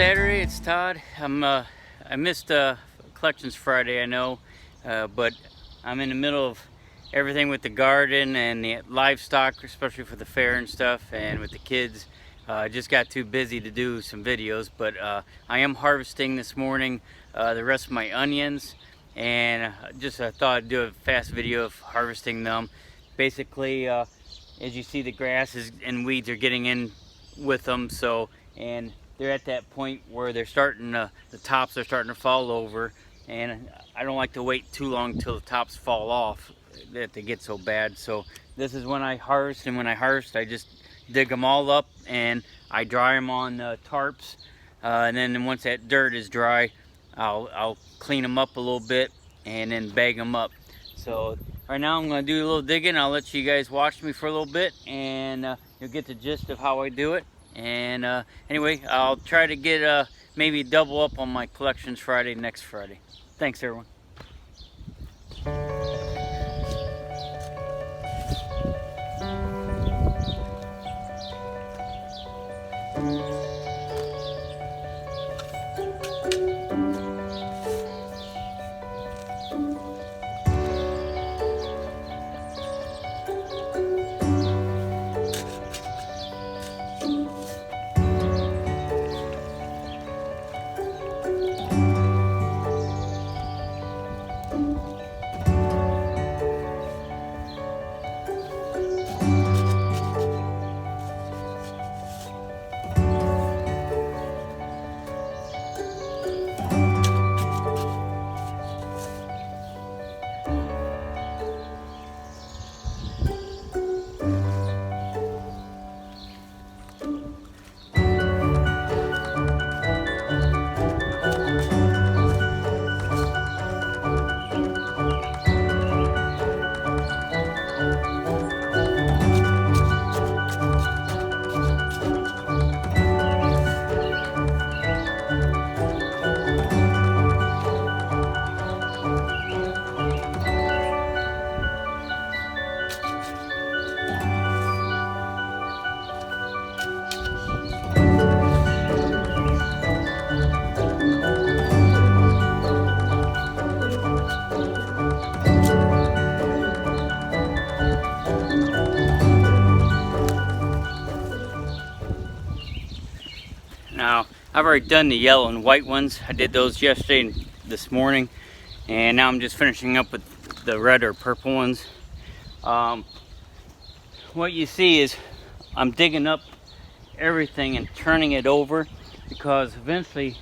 Saturday, it's Todd. I missed Collections Friday, I know, but I'm in the middle of everything with the garden and the livestock, especially for the fair and stuff, and with the kids. I just got too busy to do some videos, but I am harvesting this morning the rest of my onions, and I thought I'd do a fast video of harvesting them. Basically, as you see, the grasses and weeds are getting in with them, and they're at that point where they're starting the tops are starting to fall over, and I don't like to wait too long till the tops fall off that they get so bad. So this is when I harvest, and when I harvest I just dig them all up and I dry them on tarps, and then once that dirt is dry, I'll clean them up a little bit and then bag them up. So right now I'm going to do a little digging. I'll let you guys watch me for a little bit, and you'll get the gist of how I do it. And anyway, I'll try to get maybe double up on my Collections Friday next Friday. Thanks, everyone. Now, I've already done the yellow and white ones. I did those yesterday and this morning, and now I'm just finishing up with the red or purple ones. What you see is I'm digging up everything and turning it over, because eventually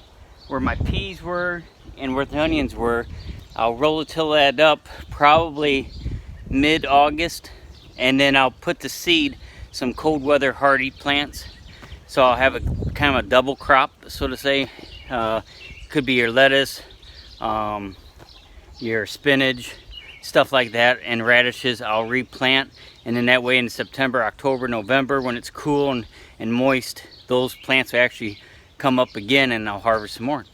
where my peas were and where the onions were, I'll roll it till that up probably mid-August, and then I'll put the seed, some cold weather hardy plants. So I'll have a kind of a double crop, so to say. Could be your lettuce, your spinach, stuff like that, and radishes I'll replant. And then that way in September, October, November, when it's cool and moist, those plants will actually come up again, and I'll harvest some more.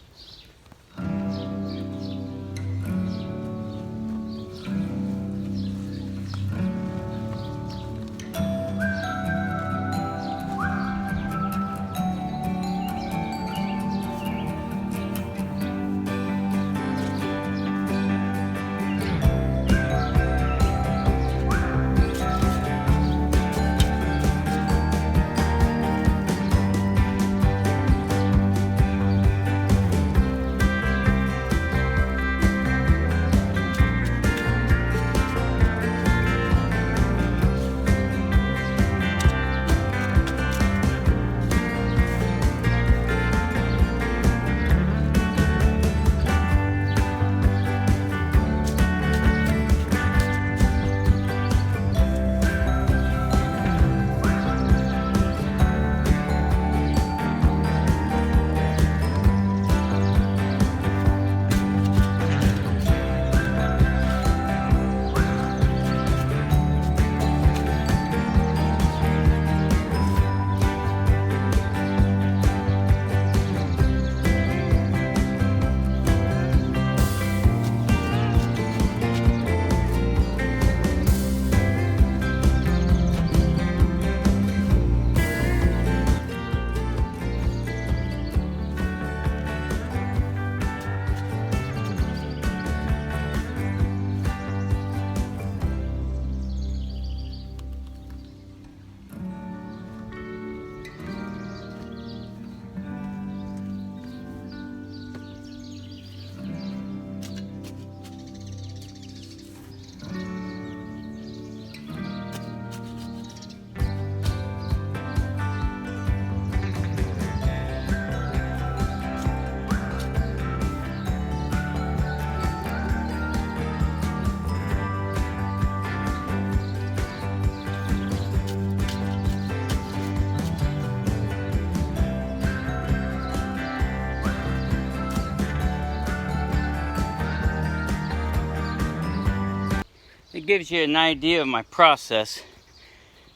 gives you an idea of my process.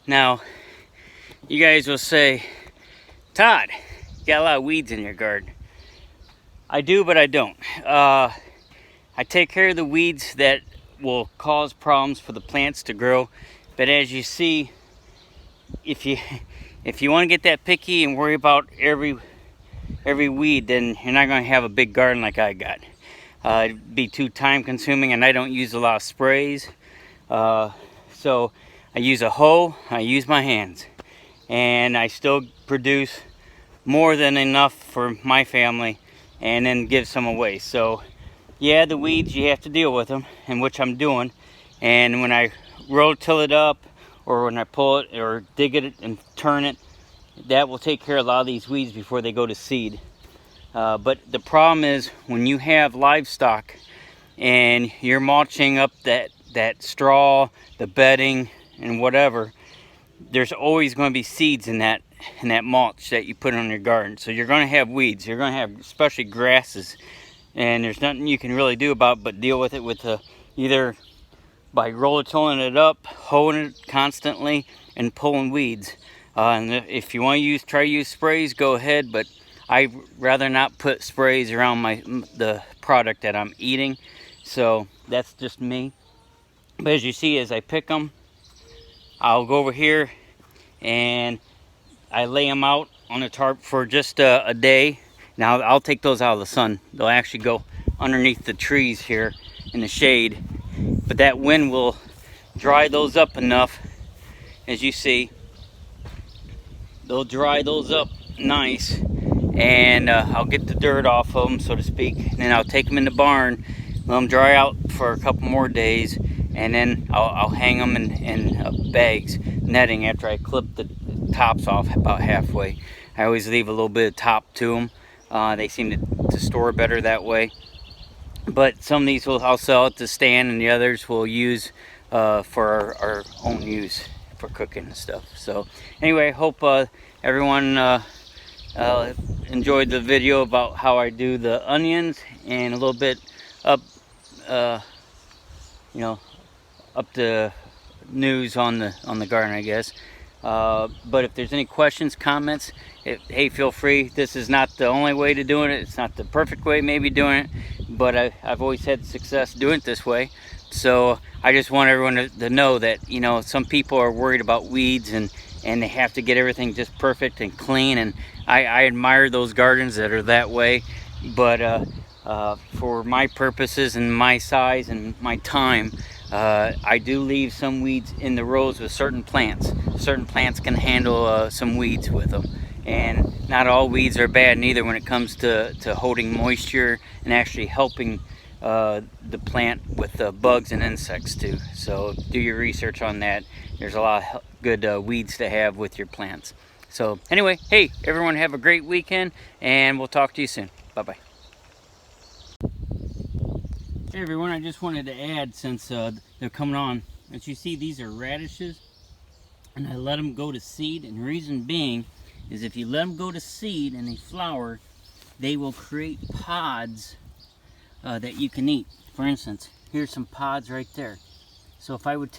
Now, you guys will say, Todd, you got a lot of weeds in your garden. I do, but I don't. I take care of the weeds that will cause problems for the plants to grow. But as you see, if you want to get that picky and worry about every weed, then you're not going to have a big garden like I got. It'd be too time consuming, and I don't use a lot of sprays. So I use a hoe, I use my hands, and I still produce more than enough for my family and then give some away. So yeah, the weeds, you have to deal with them, and which I'm doing. And when I rototill it up, or when I pull it or dig it and turn it, that will take care of a lot of these weeds before they go to seed. But the problem is when you have livestock and you're mulching up that straw, the bedding, and whatever, there's always going to be seeds in that mulch that you put on your garden. So you're going to have weeds. You're going to have especially grasses, and there's nothing you can really do about it but deal with it with either by rototilling it up, hoeing it constantly, and pulling weeds. And if you want to try to use sprays, go ahead, but I'd rather not put sprays around the product that I'm eating. So that's just me. But as you see, as I pick them, I'll go over here and I lay them out on a tarp for just a day. Now I'll take those out of the sun. They'll actually go underneath the trees here in the shade. But that wind will dry those up enough. As you see, they'll dry those up nice. And I'll get the dirt off of them, so to speak. And then I'll take them in the barn, let them dry out for a couple more days. And then I'll hang them in bags, netting, after I clip the tops off about halfway. I always leave a little bit of top to them. They seem to store better that way. But some of these I'll sell at the stand, and the others we'll use for our own use for cooking and stuff. So anyway, hope everyone enjoyed the video about how I do the onions, and a little bit up the news on the garden, I guess. But if there's any questions, comments, hey, feel free. This is not the only way to doing it. It's not the perfect way maybe doing it, but I've always had success doing it this way. So I just want everyone to know that, some people are worried about weeds and they have to get everything just perfect and clean, and I admire those gardens that are that way. But for my purposes and my size and my time, I do leave some weeds in the rows with certain plants. Certain plants can handle some weeds with them. And not all weeds are bad neither when it comes to holding moisture and actually helping the plant with bugs and insects too. So do your research on that. There's a lot of good weeds to have with your plants. So anyway, hey, everyone have a great weekend, and we'll talk to you soon. Bye-bye. Hey everyone, I just wanted to add, since they're coming on, as you see, these are radishes, and I let them go to seed. And the reason being is if you let them go to seed and they flower, they will create pods that you can eat. For instance, here's some pods right there. So if I would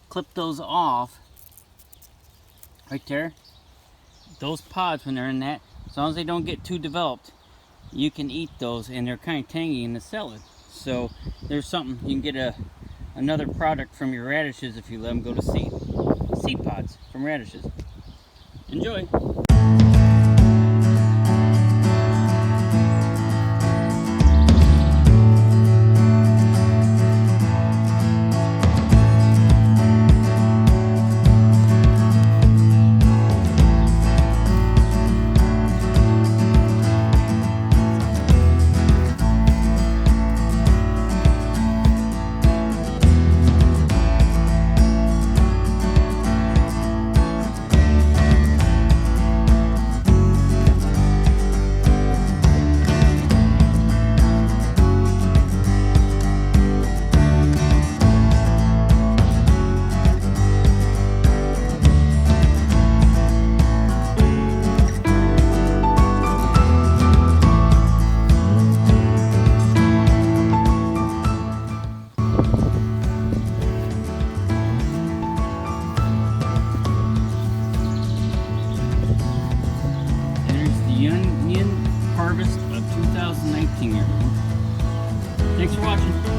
clip those off right there, those pods, when they're in that, as long as they don't get too developed, you can eat those, and they're kind of tangy in the salad. So there's something, you can get another product from your radishes if you let them go to seed. Seed pods from radishes. Enjoy. everyone. Thanks for watching.